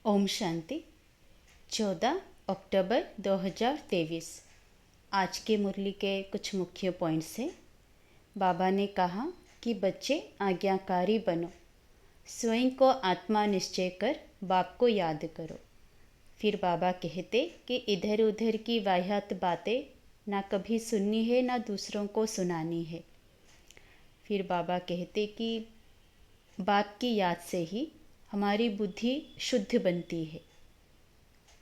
ओम शांति। 14 अक्टूबर 2023। आज के मुरली के कुछ मुख्य पॉइंट्स हैं। बाबा ने कहा कि बच्चे आज्ञाकारी बनो, स्वयं को आत्मा निश्चय कर बाप को याद करो। फिर बाबा कहते कि इधर उधर की वाहियात बातें ना कभी सुननी है ना दूसरों को सुनानी है। फिर बाबा कहते कि बाप की याद से ही हमारी बुद्धि शुद्ध बनती है।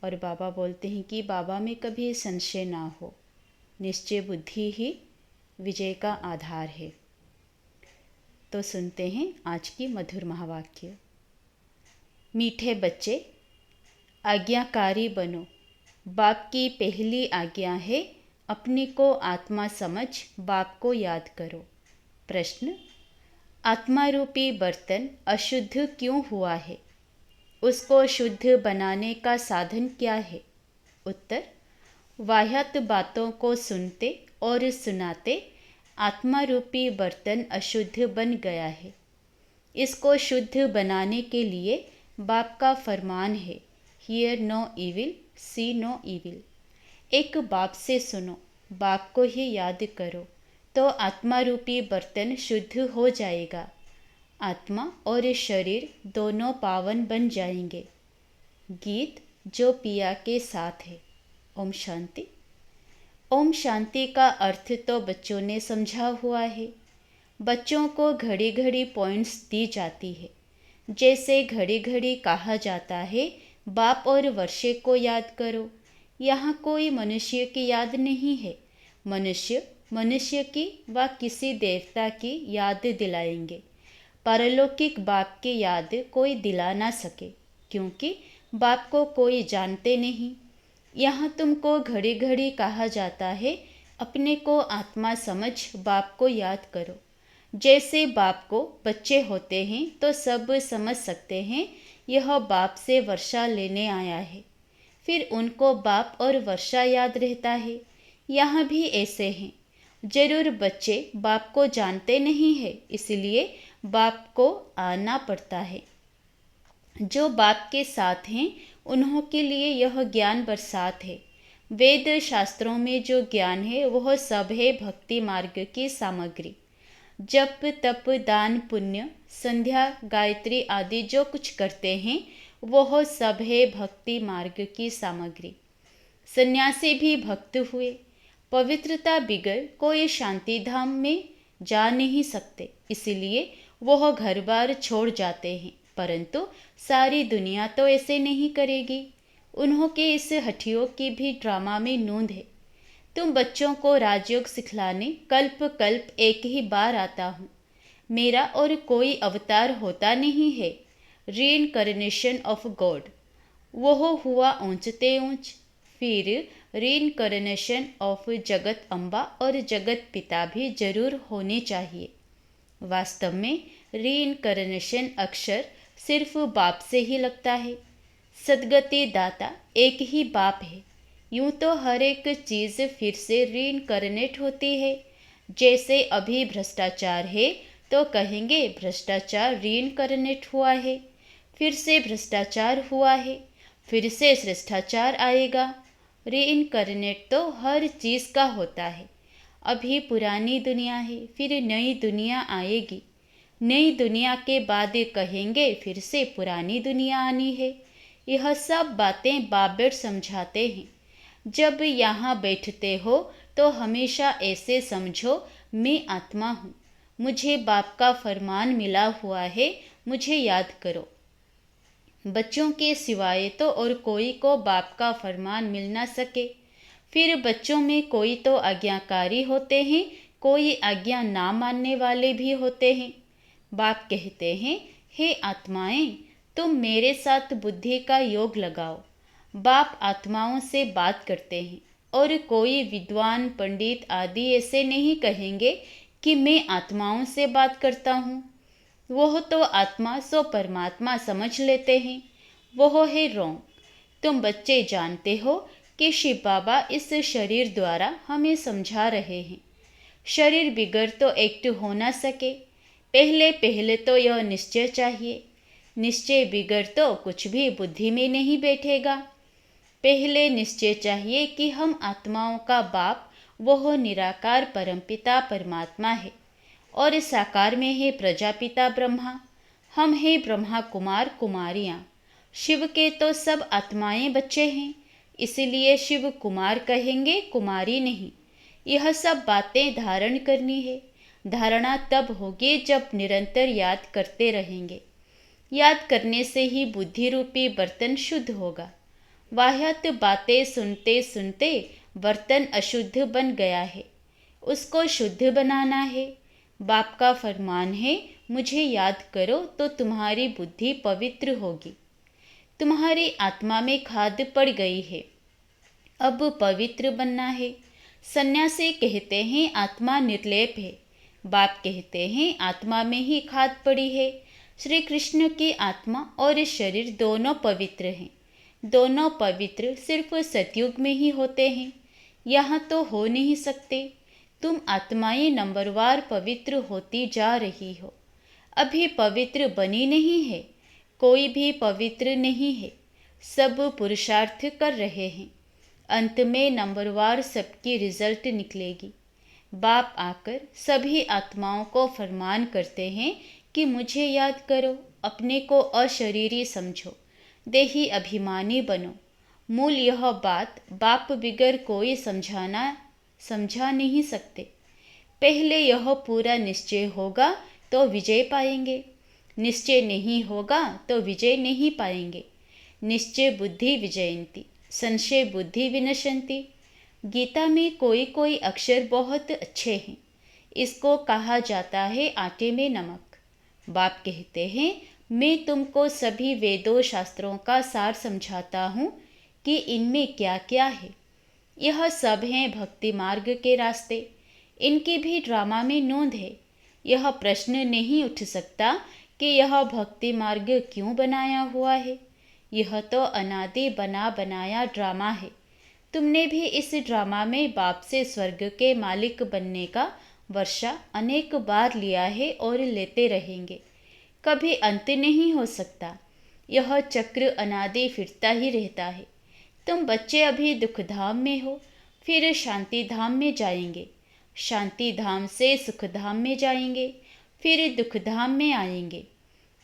और बाबा बोलते हैं कि बाबा में कभी संशय ना हो, निश्चय बुद्धि ही विजय का आधार है। तो सुनते हैं आज की मधुर महावाक्य। मीठे बच्चे आज्ञाकारी बनो। बाप की पहली आज्ञा है अपने को आत्मा समझ बाप को याद करो। प्रश्न, आत्मा रूपी बर्तन अशुद्ध क्यों हुआ है? उसको शुद्ध बनाने का साधन क्या है? उत्तर, वाह्यात बातों को सुनते और सुनाते आत्मा रूपी बर्तन अशुद्ध बन गया है। इसको शुद्ध बनाने के लिए बाप का फरमान है, hear no evil, see no evil. एक बाप से सुनो, बाप को ही याद करो, तो आत्मा रूपी बर्तन शुद्ध हो जाएगा। आत्मा और शरीर दोनों पावन बन जाएंगे। गीत जो पिया के साथ है। ओम शांति। ओम शांति का अर्थ तो बच्चों ने समझा हुआ है। बच्चों को घड़ी घड़ी पॉइंट्स दी जाती है। जैसे घड़ी घड़ी कहा जाता है बाप और वर्षे को याद करो। यहाँ कोई मनुष्य की याद नहीं है। मनुष्य की व किसी देवता की याद दिलाएंगे। पारलौकिक बाप की याद कोई दिला ना सके, क्योंकि बाप को कोई जानते नहीं। यहाँ तुमको घड़ी घड़ी कहा जाता है अपने को आत्मा समझ बाप को याद करो। जैसे बाप को बच्चे होते हैं तो सब समझ सकते हैं यह बाप से वर्षा लेने आया है। फिर उनको बाप और वर्षा याद रहता है। यहाँ भी ऐसे हैं। जरूर बच्चे बाप को जानते नहीं है, इसलिए बाप को आना पड़ता है। जो बाप के साथ हैं उन्हों के लिए यह ज्ञान बरसात है। वेद शास्त्रों में जो ज्ञान है वह सब है भक्ति मार्ग की सामग्री। जप तप दान पुण्य संध्या गायत्री आदि जो कुछ करते हैं वह सब है भक्ति मार्ग की सामग्री। सन्यासी भी भक्त हुए। पवित्रता बिगर कोई शांति धाम में जा नहीं सकते, इसलिए वह घर बार छोड़ जाते हैं। परंतु सारी दुनिया तो ऐसे नहीं करेगी। उन्हों के इस हठियों की भी ड्रामा में नोंद है। तुम बच्चों को राजयोग सिखलाने कल्प कल्प एक ही बार आता हूँ। मेरा और कोई अवतार होता नहीं है। रीइनकर्नेशन ऑफ गॉड, वह हुआ ऊंचते ऊंच। फिर रीइनकर्नेशन ऑफ जगत अम्बा और जगत पिता भी जरूर होने चाहिए। वास्तव में रीइनकर्नेशन अक्षर सिर्फ बाप से ही लगता है। सदगति दाता एक ही बाप है। यूं तो हर एक चीज़ फिर से रीइनकर्नेट होती है। जैसे अभी भ्रष्टाचार है तो कहेंगे भ्रष्टाचार रीइनकर्नेट हुआ है। फिर से भ्रष्टाचार हुआ है, फिर से श्रेष्ठाचार आएगा। रीइनकर्नेट तो हर चीज़ का होता है। अभी पुरानी दुनिया है, फिर नई दुनिया आएगी। नई दुनिया के बाद कहेंगे फिर से पुरानी दुनिया आनी है। यह सब बातें बाबेट समझाते हैं। जब यहाँ बैठते हो तो हमेशा ऐसे समझो, मैं आत्मा हूँ, मुझे बाप का फरमान मिला हुआ है, मुझे याद करो। बच्चों के सिवाय तो और कोई को बाप का फरमान मिल ना सके। फिर बच्चों में कोई तो आज्ञाकारी होते हैं, कोई आज्ञा ना मानने वाले भी होते हैं। बाप कहते हैं, हे आत्माएं, तुम मेरे साथ बुद्धि का योग लगाओ। बाप आत्माओं से बात करते हैं और कोई विद्वान पंडित आदि ऐसे नहीं कहेंगे कि मैं आत्माओं से बात करता हूँ। वह तो आत्मा सो परमात्मा समझ लेते हैं। वह है रोंग। तुम बच्चे जानते हो कि शिव बाबा इस शरीर द्वारा हमें समझा रहे हैं। शरीर बिगर तो एक्ट हो ना सके। पहले पहले तो यह निश्चय चाहिए निश्चय बिगड़ तो कुछ भी बुद्धि में नहीं बैठेगा। पहले निश्चय चाहिए कि हम आत्माओं का बाप वह निराकार परमपिता परमात्मा है और साकार में है प्रजापिता ब्रह्मा। हम हैं ब्रह्मा कुमार कुमारियाँ। शिव के तो सब आत्माएं बच्चे हैं, इसलिए शिव कुमार कहेंगे, कुमारी नहीं। यह सब बातें धारण करनी है। धारणा तब होगी जब निरंतर याद करते रहेंगे। याद करने से ही बुद्धि रूपी बर्तन शुद्ध होगा। वाह्यात बातें सुनते सुनते बर्तन अशुद्ध बन गया है, उसको शुद्ध बनाना है। बाप का फरमान है, मुझे याद करो तो तुम्हारी बुद्धि पवित्र होगी। तुम्हारी आत्मा में खाद पड़ गई है, अब पवित्र बनना है। सन्यासी कहते हैं आत्मा निर्लेप है, बाप कहते हैं आत्मा में ही खाद पड़ी है। श्री कृष्ण की आत्मा और शरीर दोनों पवित्र हैं। दोनों पवित्र सिर्फ सतयुग में ही होते हैं, यहाँ तो हो नहीं सकते। तुम आत्माएं नंबरवार पवित्र होती जा रही हो, अभी पवित्र बनी नहीं है। कोई भी पवित्र नहीं है, सब पुरुषार्थ कर रहे हैं। अंत में नंबरवार सबकी रिजल्ट निकलेगी। बाप आकर सभी आत्माओं को फरमान करते हैं कि मुझे याद करो, अपने को अशरीरी समझो, देही अभिमानी बनो। मूल यह बात बाप बिगर कोई समझा नहीं सकते। पहले यह पूरा निश्चय होगा तो विजय पाएंगे, निश्चय नहीं होगा तो विजय नहीं पाएंगे। निश्चय बुद्धि विजयंती, संशय बुद्धि विनशंती। गीता में कोई कोई अक्षर बहुत अच्छे हैं, इसको कहा जाता है आटे में नमक। बाप कहते हैं, मैं तुमको सभी वेदों शास्त्रों का सार समझाता हूँ कि इनमें क्या क्या है। यह सब हैं भक्ति मार्ग के रास्ते, इनकी भी ड्रामा में नोंद है। यह प्रश्न नहीं उठ सकता कि यह भक्ति मार्ग क्यों बनाया हुआ है। यह तो अनादि बना बनाया ड्रामा है। तुमने भी इस ड्रामा में बाप से स्वर्ग के मालिक बनने का वर्षा अनेक बार लिया है और लेते रहेंगे, कभी अंत नहीं हो सकता। यह चक्र अनादि फिरता ही रहता है। तुम बच्चे अभी दुखधाम में हो, फिर शांति धाम में जाएंगे, शांति धाम से सुख धाम में जाएंगे, फिर दुख धाम में आएंगे।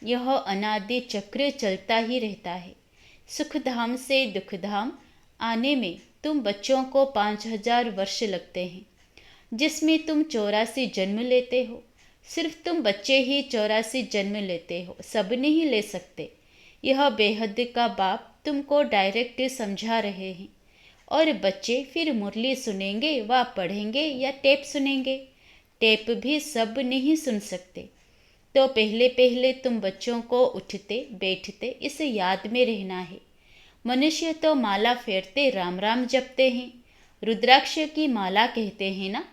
यह अनादि चक्र चलता ही रहता है। सुख धाम से दुख धाम आने में तुम बच्चों को 5000 वर्ष लगते हैं, जिसमें तुम 84 जन्म लेते हो। सिर्फ तुम बच्चे ही 84 जन्म लेते हो, सब नहीं ले सकते। यह बेहद का बाप तुमको डायरेक्ट समझा रहे हैं। और बच्चे फिर मुरली सुनेंगे व पढ़ेंगे या टेप सुनेंगे। टेप भी सब नहीं सुन सकते। तो पहले पहले तुम बच्चों को उठते बैठते इस याद में रहना है। मनुष्य तो माला फेरते राम राम जपते हैं, रुद्राक्ष की माला कहते हैं ना।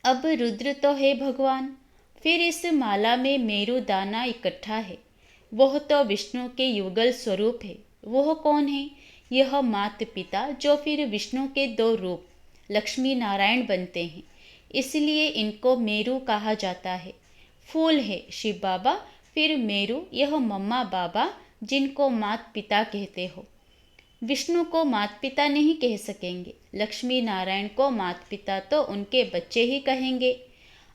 अब रुद्र तो है भगवान, फिर इस माला में मेरु दाना इकट्ठा है, वह तो विष्णु के युगल स्वरूप है। वह कौन है? यह मात पिता जो फिर विष्णु के 2 रूप लक्ष्मी नारायण बनते हैं, इसलिए इनको मेरु कहा जाता है। फूल है शिव बाबा, फिर मेरु यह मम्मा बाबा जिनको मात पिता कहते हो। विष्णु को मात पिता नहीं कह सकेंगे, लक्ष्मी नारायण को मात पिता तो उनके बच्चे ही कहेंगे।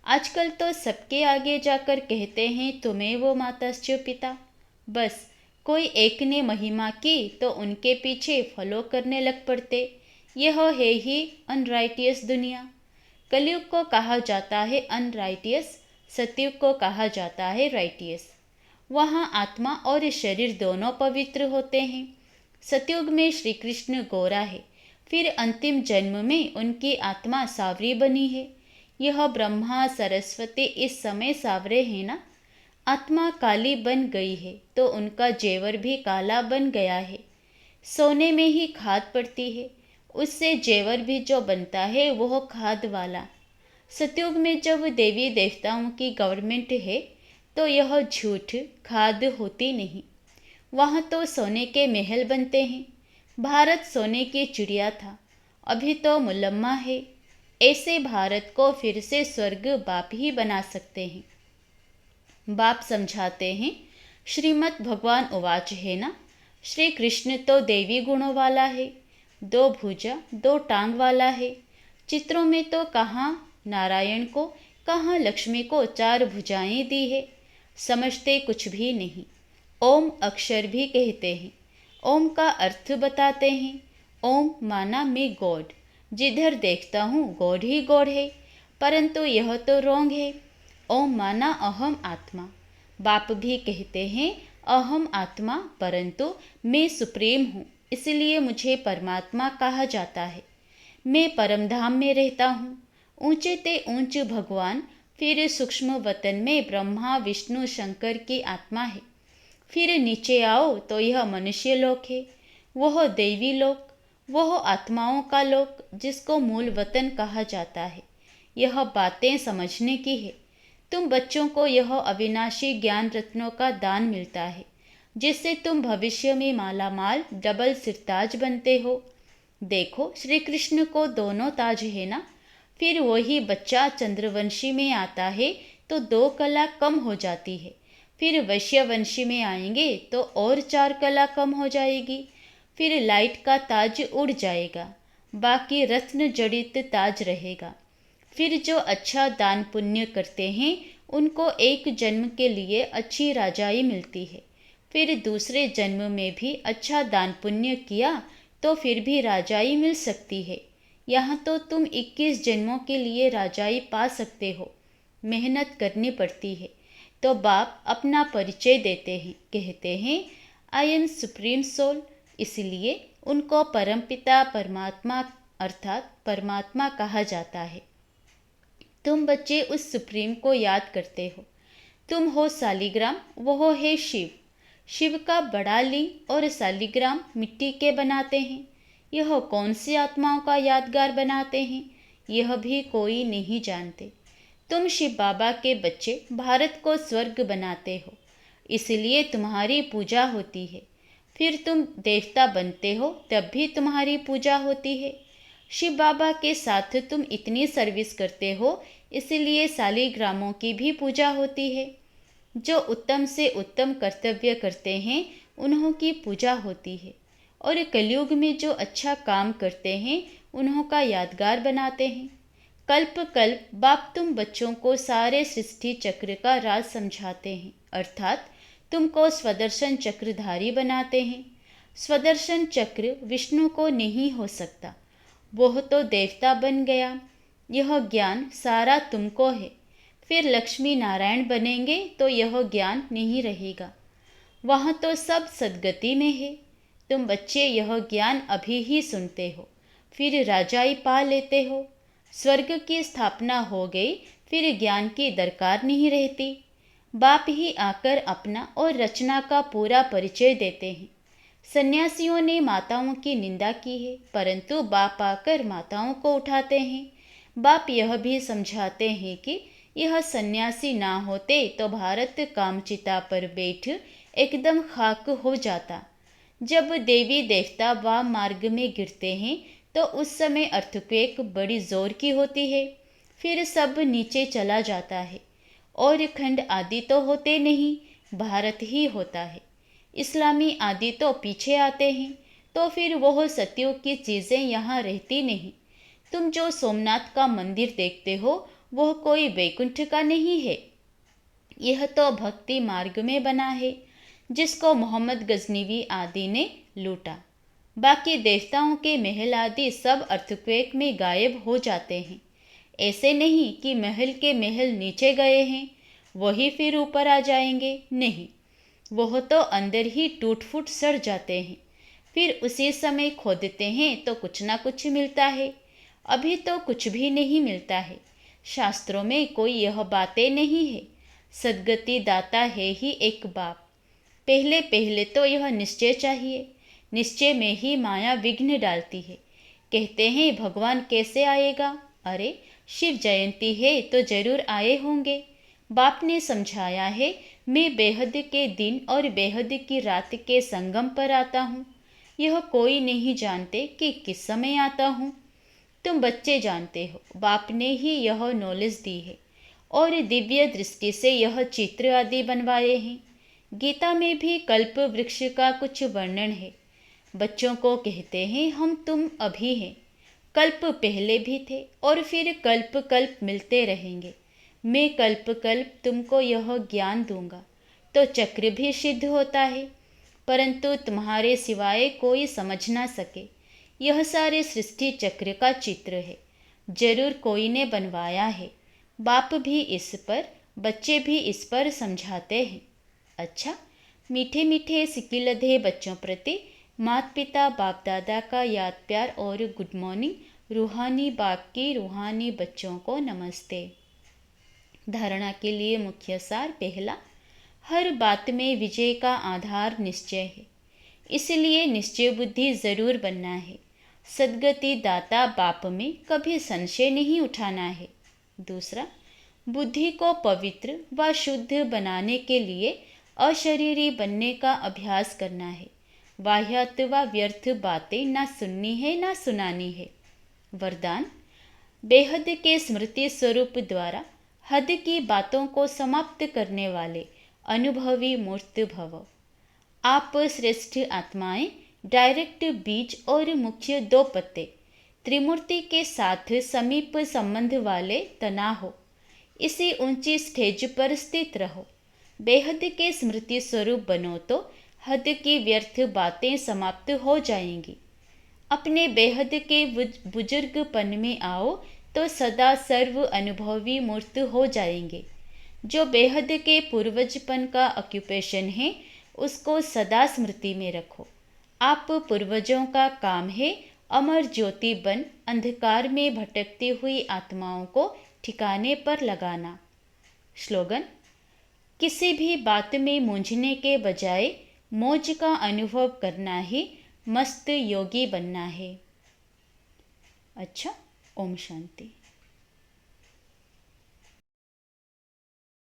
आजकल तो सबके आगे जाकर कहते हैं तुम्हें वो माताश्च पिता। बस कोई एक ने महिमा की तो उनके पीछे फॉलो करने लग पड़ते। यह है ही अनराइटियस दुनिया। कलयुग को कहा जाता है अनराइटियस, सतयुग को कहा जाता है राइटियस। वहाँ आत्मा और शरीर दोनों पवित्र होते हैं। सतयुग में श्री कृष्ण गोरा है, फिर अंतिम जन्म में उनकी आत्मा सावरी बनी है। यह ब्रह्मा सरस्वती इस समय सावरे हैं ना। आत्मा काली बन गई है तो उनका जेवर भी काला बन गया है। सोने में ही खाद पड़ती है, उससे जेवर भी जो बनता है वह खाद वाला। सतयुग में जब देवी देवताओं की गवर्नमेंट है तो यह झूठ खाद होती नहीं। वहाँ तो सोने के महल बनते हैं। भारत सोने की चिड़िया था, अभी तो मुलम्मा है। ऐसे भारत को फिर से स्वर्ग बाप ही बना सकते हैं। बाप समझाते हैं श्रीमद् भगवान उवाच है ना, श्री कृष्ण तो देवी गुणों वाला है, 2 भुजा 2 टांग वाला है। चित्रों में तो कहाँ नारायण को, कहाँ लक्ष्मी को 4 भुजाएं दी है। समझते कुछ भी नहीं। ओम अक्षर भी कहते हैं, ओम का अर्थ बताते हैं। ओम माना मैं गॉड, जिधर देखता हूँ गॉड ही गॉड है, परंतु यह तो रॉन्ग है। ओम माना अहम आत्मा। बाप भी कहते हैं अहम आत्मा, परंतु मैं सुप्रीम हूँ, इसलिए मुझे परमात्मा कहा जाता है। मैं परमधाम में रहता हूँ। ऊंचे ते ऊंच भगवान, फिर सूक्ष्म वतन में ब्रह्मा विष्णु शंकर की आत्मा है। फिर नीचे आओ तो यह मनुष्य लोक है, वह दैवी लोक, वह आत्माओं का लोक जिसको मूल वतन कहा जाता है। यह बातें समझने की है। तुम बच्चों को यह अविनाशी ज्ञान रत्नों का दान मिलता है, जिससे तुम भविष्य में मालामाल डबल सिरताज बनते हो। देखो श्री कृष्ण को दोनों ताज है ना। फिर वही बच्चा चंद्रवंशी में आता है तो 2 कला कम हो जाती है। फिर वैश्यवंशी में आएंगे तो और 4 कला कम हो जाएगी। फिर लाइट का ताज उड़ जाएगा, बाकी रत्न जड़ित ताज रहेगा। फिर जो अच्छा दान पुण्य करते हैं उनको एक जन्म के लिए अच्छी राजाई मिलती है। फिर दूसरे जन्म में भी अच्छा दान पुण्य किया तो फिर भी राजाई मिल सकती है। यहाँ तो तुम 21 जन्मों के लिए राजाई पा सकते हो। मेहनत करनी पड़ती है। तो बाप अपना परिचय देते हैं, कहते हैं आई एम सुप्रीम सोल, इसलिए उनको परमपिता परमात्मा अर्थात परमात्मा कहा जाता है। तुम बच्चे उस सुप्रीम को याद करते हो। तुम हो सालिग्राम, वो है शिव। शिव का बड़ा लिंग और सालिग्राम मिट्टी के बनाते हैं। यह कौन सी आत्माओं का यादगार बनाते हैं, यह भी कोई नहीं जानते। तुम शिव बाबा के बच्चे भारत को स्वर्ग बनाते हो, इसलिए तुम्हारी पूजा होती है। फिर तुम देवता बनते हो तब भी तुम्हारी पूजा होती है। शिव बाबा के साथ तुम इतनी सर्विस करते हो, इसलिए सालिग्रामों की भी पूजा होती है। जो उत्तम से उत्तम कर्तव्य करते हैं उन्हों की पूजा होती है, और कलयुग में जो अच्छा काम करते हैं उन्हों का यादगार बनाते हैं। कल्प कल्प बाप तुम बच्चों को सारे सृष्टि चक्र का राज समझाते हैं, अर्थात तुमको स्वदर्शन चक्रधारी बनाते हैं। स्वदर्शन चक्र विष्णु को नहीं हो सकता, वह तो देवता बन गया। यह ज्ञान सारा तुमको है। फिर लक्ष्मी नारायण बनेंगे तो यह ज्ञान नहीं रहेगा, वहाँ तो सब सद्गति में है। तुम बच्चे यह ज्ञान अभी ही सुनते हो, फिर राजाई पा लेते हो। स्वर्ग की स्थापना हो गई, फिर ज्ञान की दरकार नहीं रहती। बाप ही आकर अपना और रचना का पूरा परिचय देते हैं। सन्यासियों ने माताओं की निंदा की है, परंतु बाप आकर माताओं को उठाते हैं। बाप यह भी समझाते हैं कि यह सन्यासी ना होते तो भारत कामचिता पर बैठ एकदम खाक हो जाता। जब देवी देवता वाम मार्ग में गिरते हैं तो उस समय अर्थक्वेक बड़ी जोर की होती है, फिर सब नीचे चला जाता है, और खंड आदि तो होते नहीं, भारत ही होता है। इस्लामी आदि तो पीछे आते हैं, तो फिर वह सत्युग की चीज़ें यहाँ रहती नहीं। तुम जो सोमनाथ का मंदिर देखते हो वह कोई वैकुंठ का नहीं है, यह तो भक्ति मार्ग में बना है, जिसको मोहम्मद गजनीवी आदि ने लूटा। बाकी देवताओं के महल आदि सब अर्थक्वेक में गायब हो जाते हैं। ऐसे नहीं कि महल के महल नीचे गए हैं वही फिर ऊपर आ जाएंगे, नहीं, वह तो अंदर ही टूट फूट सड़ जाते हैं। फिर उसी समय खोदते हैं तो कुछ ना कुछ मिलता है। अभी तो कुछ भी नहीं मिलता है। शास्त्रों में कोई यह बातें नहीं है। सद्गति दाता है ही एक बाप। पहले पहले तो यह निश्चय चाहिए, निश्चय में ही माया विघ्न डालती है। कहते हैं भगवान कैसे आएगा, अरे शिव जयंती है तो जरूर आए होंगे। बाप ने समझाया है मैं बेहद के दिन और बेहद की रात के संगम पर आता हूँ। यह कोई नहीं जानते कि किस समय आता हूँ। तुम बच्चे जानते हो, बाप ने ही यह नॉलेज दी है और दिव्य दृष्टि से यह चित्र आदि बनवाए हैं। गीता में भी कल्प वृक्ष का कुछ वर्णन है। बच्चों को कहते हैं हम तुम अभी हैं, कल्प पहले भी थे और फिर कल्प कल्प मिलते रहेंगे। मैं कल्प कल्प तुमको यह ज्ञान दूंगा तो चक्र भी सिद्ध होता है, परंतु तुम्हारे सिवाय कोई समझ ना सके। यह सारे सृष्टि चक्र का चित्र है, जरूर कोई ने बनवाया है। बाप भी इस पर, बच्चे भी इस पर समझाते हैं। अच्छा, मीठे मीठे सिकिलधे बच्चों प्रति माता पिता बाप दादा का याद प्यार और गुड मॉर्निंग। रूहानी बाप की रूहानी बच्चों को नमस्ते। धारणा के लिए मुख्य सार। पहला, हर बात में विजय का आधार निश्चय है, इसलिए निश्चय बुद्धि जरूर बनना है। सद्गति दाता बाप में कभी संशय नहीं उठाना है। दूसरा, बुद्धि को पवित्र व शुद्ध बनाने के लिए अशरीरी बनने का अभ्यास करना है। वाह्यात व व्यर्थ बातें ना सुननी है ना सुनानी है। वरदान, बेहद के स्मृति स्वरूप द्वारा हद की बातों को समाप्त करने वाले अनुभवी मूर्त भव। आप श्रेष्ठ आत्माएं, डायरेक्ट बीज और मुख्य दो पत्ते, त्रिमूर्ति के साथ समीप संबंध वाले तना हो। इसी ऊंची स्टेज पर स्थित रहो। बेहद के स्मृति स्वरूप बनो तो हद की व्यर्थ बातें समाप्त हो जाएंगी। अपने बेहद के बुजुर्गपन में आओ तो सदा सर्व अनुभवी मूर्त हो जाएंगे। जो बेहद के पूर्वजपन का ऑक्यूपेशन है उसको सदा स्मृति में रखो। आप पूर्वजों का काम है अमर ज्योति बन अंधकार में भटकती हुई आत्माओं को ठिकाने पर लगाना। स्लोगन, किसी भी बात में मूंझने के बजाय मौज का अनुभव करना ही मस्त योगी बनना है। अच्छा, ओम शांति।